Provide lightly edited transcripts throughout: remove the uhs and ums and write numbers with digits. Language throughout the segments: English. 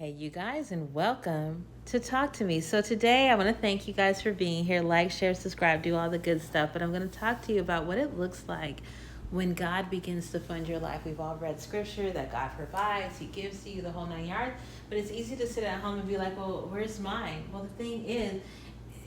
Hey, you guys, and welcome to Talk to Me. So, today I want to thank you guys for being here. Like, share, subscribe, do all the good stuff. But I'm going to talk to you about what it looks like when God begins to fund your life. We've all read scripture that God provides, He gives to you the whole 9 yards. But it's easy to sit at home and be like, well, where's mine? Well, the thing is,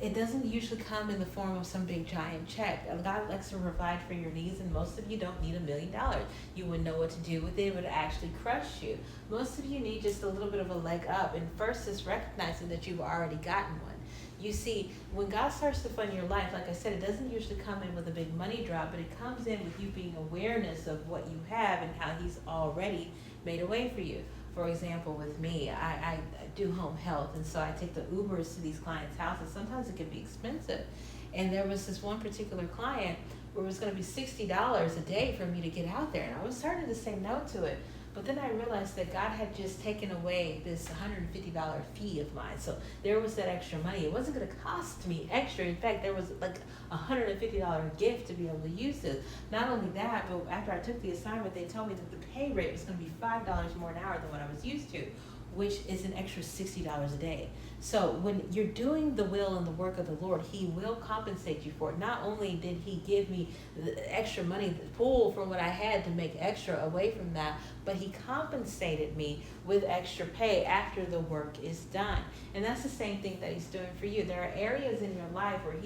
it doesn't usually come in the form of some big giant check. God likes to provide for your needs, and most of you don't need $1,000,000. You wouldn't know what to do with it. It would actually crush you. Most of you need just a little bit of a leg up, and first is recognizing that you've already gotten one. You see, when God starts to fund your life, like I said, it doesn't usually come in with a big money drop, but it comes in with you being awareness of what you have and how He's already made a way for you. For example, with me, I do home health, and so I take the Ubers to these clients' houses. Sometimes it can be expensive. And there was this one particular client where it was going to be $60 a day for me to get out there. And I was starting to say no to it. But then I realized that God had just taken away this $150 fee of mine. So there was that extra money. It wasn't going to cost me extra. In fact, there was like a $150 gift to be able to use this. Not only that, but after I took the assignment, they told me that the pay rate was going to be $5 more an hour than what I was used to, which is an extra $60 a day. So when you're doing the will and the work of the Lord, He will compensate you for it. Not only did He give me the extra money, the pull from what I had to make extra away from that, but He compensated me with extra pay after the work is done. And that's the same thing that He's doing for you. There are areas in your life where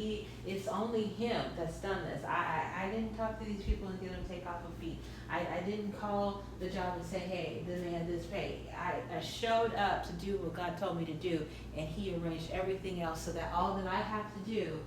it's only Him that's done this. I didn't talk to these people and get them to take off a fee. I didn't call the job and say, hey, demand this pay. I showed up to do what God told me to do, and He arranged everything else so that all that I have to do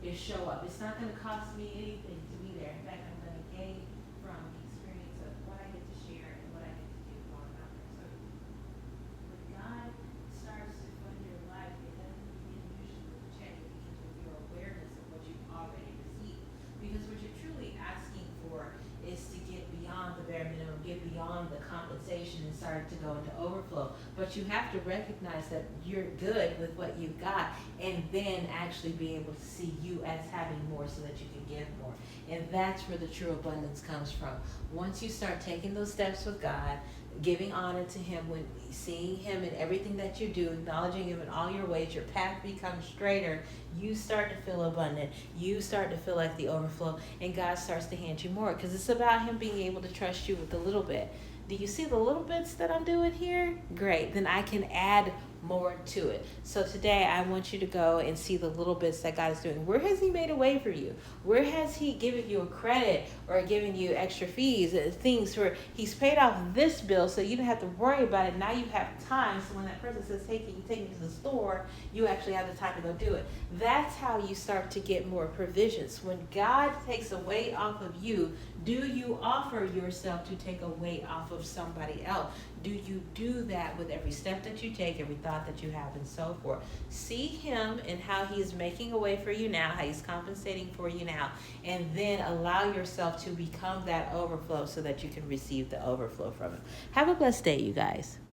is show up. It's not going to cost me anything to be there. In fact, I'm going to gain from the experience of what I get to share and what I get to do while I'm out there. So when God starts to fund your life, it doesn't begin usually with a check. It begins with your awareness of what you've already received. Because what you're truly asking for is to get beyond the bare minimum, get beyond the compensation and start to go into overflow. But you have to recognize that you're good with what you've got, and then actually be able to see you as having more so that you can give more. And that's where the true abundance comes from. Once you start taking those steps with God, giving honor to Him, when seeing Him in everything that you do, acknowledging Him in all your ways, your path becomes straighter. You start to feel abundant. You start to feel like the overflow, and God starts to hand you more, because it's about Him being able to trust you with a little bit. Do you see the little bits that I'm doing here? Great. Then I can add more to it. So today I want you to go and see the little bits that God is doing. Where has He made a way for you? Where has He given you a credit or given you extra fees, things where He's paid off this bill so you don't have to worry about it. Now you have time. So when that person says, hey, can you take me to the store? You actually have the time to go do it. That's how you start to get more provisions. When God takes a weight off of you, do you offer yourself to take a weight off of somebody else? Do you do that with every step that you take, every thought that you have, and so forth? See Him and how He is making a way for you now, how He's compensating for you now, and then allow yourself to become that overflow so that you can receive the overflow from Him. Have a blessed day, you guys.